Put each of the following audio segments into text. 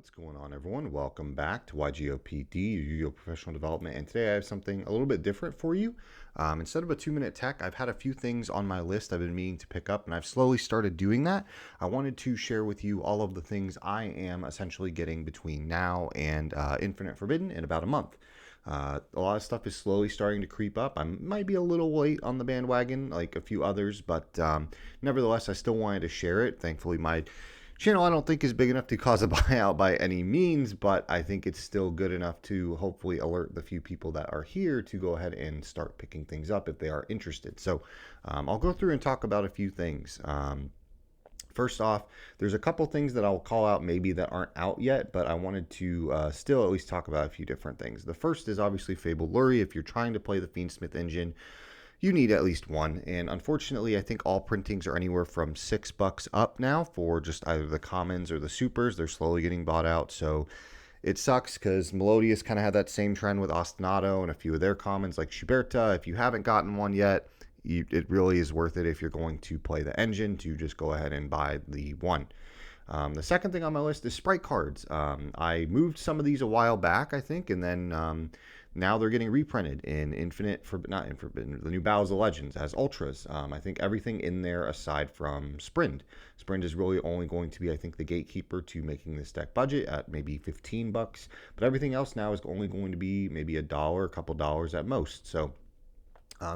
What's going on, everyone? Welcome back to YGOPD, your Yu-Gi-Oh! Professional Development, and today I have something a little bit different for you. Instead of a 2-minute tech, I've had a few things on my list I've been meaning to pick up, and I've slowly started doing that. I wanted to share with you all of the things I am essentially getting between now and Infinite Forbidden in about a month. A lot of stuff is slowly starting to creep up. I might be a little late on the bandwagon, like a few others, but nevertheless, I still wanted to share it. Thankfully, my channel I don't think is big enough to cause a buyout by any means, but I think it's still good enough to hopefully alert the few people that are here to go ahead and start picking things up if they are interested. So I'll go through and talk about a few things. First off, there's a couple things that I'll call out maybe that aren't out yet, but I wanted to still at least talk about a few different things. The first is obviously Fabled Lurie. If you're trying to play the Fiendsmith engine, you need at least one. And unfortunately, I think all printings are anywhere from $6 up now for just either the commons or the supers. They're slowly getting bought out. So it sucks because Melodius kind of had that same trend with Ostinato and a few of their commons like Schuberta. If you haven't gotten one yet, it really is worth it if you're going to play the engine to just go ahead and buy the one. The second thing on my list is Sprite cards. I moved some of these a while back, I think, and then now they're getting reprinted in the new Battles of Legends as Ultras. I think everything in there aside from Sprint. Sprint is really only going to be, I think, the gatekeeper to making this deck budget at maybe $15, but everything else now is only going to be maybe $1, a couple dollars at most. So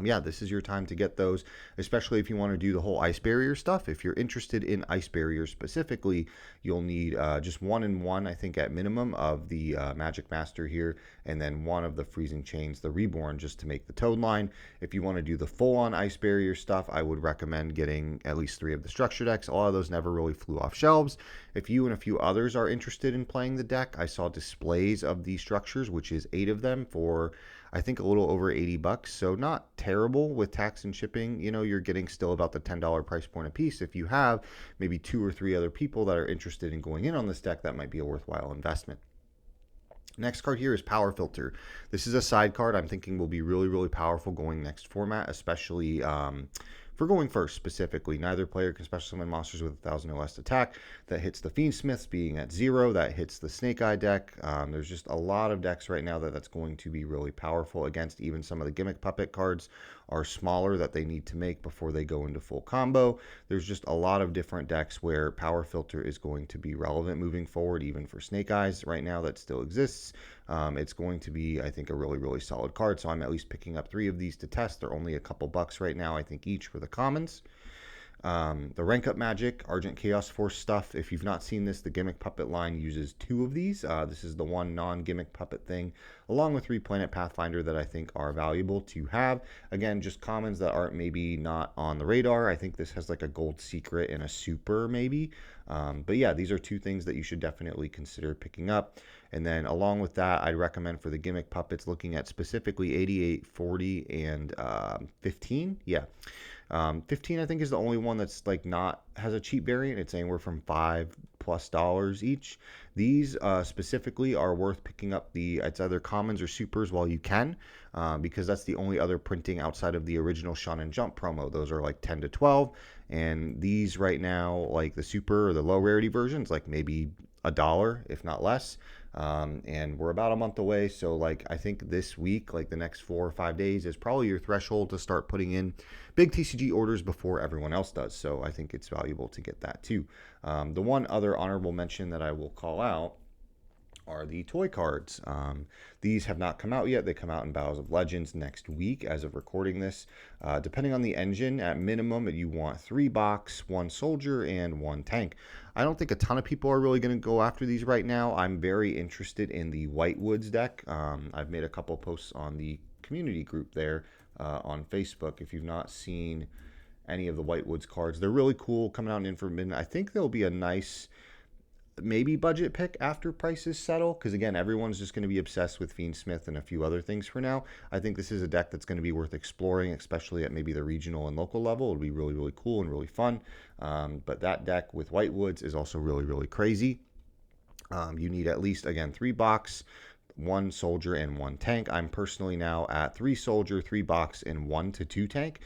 yeah, this is your time to get those, especially if you want to do the whole ice barrier stuff. If you're interested in ice barriers specifically, you'll need just 1 and 1, I think, at minimum of the Magic Master here, and then 1 of the Freezing Chains, the Reborn, just to make the Toad line. If you want to do the full-on ice barrier stuff, I would recommend getting at least 3 of the structure decks. A lot of those never really flew off shelves. If you and a few others are interested in playing the deck, I saw displays of the structures, which is 8 of them for, I think, a little over $80, so not terrible with tax and shipping. You know, you're getting still about the $10 price point a piece. If you have maybe 2 or 3 other people that are interested in going in on this deck, that might be a worthwhile investment. Next card here is Power Filter. This is a side card I'm thinking will be really, really powerful going next format, especially for going first specifically. Neither player can special summon monsters with 1,000 or less attack. That hits the Fiendsmiths being at 0. That hits the Snake Eye deck. There's just a lot of decks right now that's going to be really powerful against. Even some of the Gimmick Puppet cards are smaller that they need to make before they go into full combo. There's just a lot of different decks where Power Filter is going to be relevant moving forward, even for Snake Eyes right now that still exists. It's going to be, I think, a really, really solid card. So I'm at least picking up 3 of these to test. They're only a couple bucks right now, I think, each for the commons. The Rank Up Magic, Argent Chaos Force stuff. If you've not seen this, the Gimmick Puppet line uses 2 of these. This is the one non-Gimmick Puppet thing, along with 3 Planet Pathfinder that I think are valuable to have. Again, just commons that aren't maybe not on the radar. I think this has like a gold secret and a super maybe. But yeah, these are 2 things that you should definitely consider picking up. And then along with that, I'd recommend for the Gimmick Puppets looking at specifically 88, 40, and 15. Yeah. 15 I think is the only one that's like has a cheap variant. It's anywhere from $5+ each. These specifically are worth picking up. It's either commons or supers while you can, because that's the only other printing outside of the original Shonen Jump promo. Those are like 10 to 12, and these right now, like the super or the low rarity versions, like maybe $1 if not less. And we're about a month away, so like I think this week, like the next 4 or 5 days, is probably your threshold to start putting in big TCG orders before everyone else does. So I think it's valuable to get that too. The one other honorable mention that I will call out are the toy cards. These have not come out yet. They come out in Battles of Legends next week as of recording this. Depending on the engine, at minimum, you want 3 box, 1 soldier, and 1 tank. I don't think a ton of people are really going to go after these right now. I'm very interested in the Whitewoods deck. I've made a couple posts on the community group there on Facebook. If you've not seen any of the Whitewoods cards, they're really cool, coming out in Infinite. I think they'll be a nice maybe budget pick after prices settle, because again, everyone's just going to be obsessed with Fiendsmith and a few other things for now. I think this is a deck that's going to be worth exploring, especially at maybe the regional and local level. It'll be really, really cool and really fun. But that deck with Whitewoods is also really, really crazy. You need at least, again, 3 box, 1 soldier, and 1 tank. I'm personally now at 3 soldier, 3 box, and 1 to 2 tank.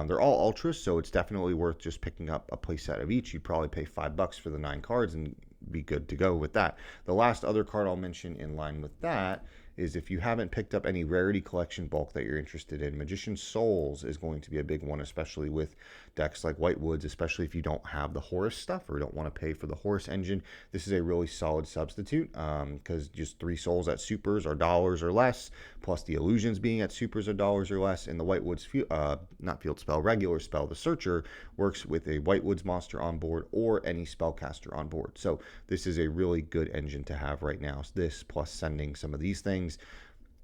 They're all ultras, so it's definitely worth just picking up a playset of each. You'd probably pay $5 for the 9 cards and be good to go with that. The last other card I'll mention in line with that is if you haven't picked up any rarity collection bulk that you're interested in, Magician's Souls is going to be a big one, especially with decks like White Woods, especially if you don't have the Horus stuff or don't want to pay for the Horus engine. This is a really solid substitute because just 3 souls at supers are dollars or less, plus the illusions being at supers are dollars or less. And the White Woods, not field spell, regular spell, the Searcher, works with a White Woods monster on board or any spellcaster on board. So this is a really good engine to have right now. So this plus sending some of these things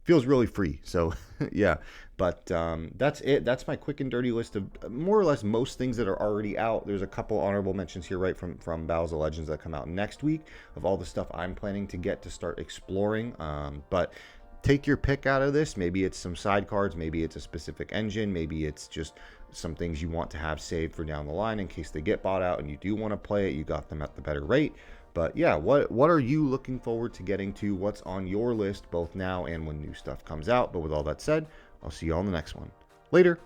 feels really free. So yeah, but that's it. That's my quick and dirty list of more or less most things that are already out. There's a couple honorable mentions here, right, from Battles of Legends that come out next week of all the stuff I'm planning to get to start exploring. But take your pick out of this. Maybe it's some side cards, maybe it's a specific engine, maybe it's just some things you want to have saved for down the line in case they get bought out and you do want to play it, you got them at the better rate. But yeah, what are you looking forward to getting to? What's on your list both now and when new stuff comes out? But with all that said, I'll see you on the next one. Later.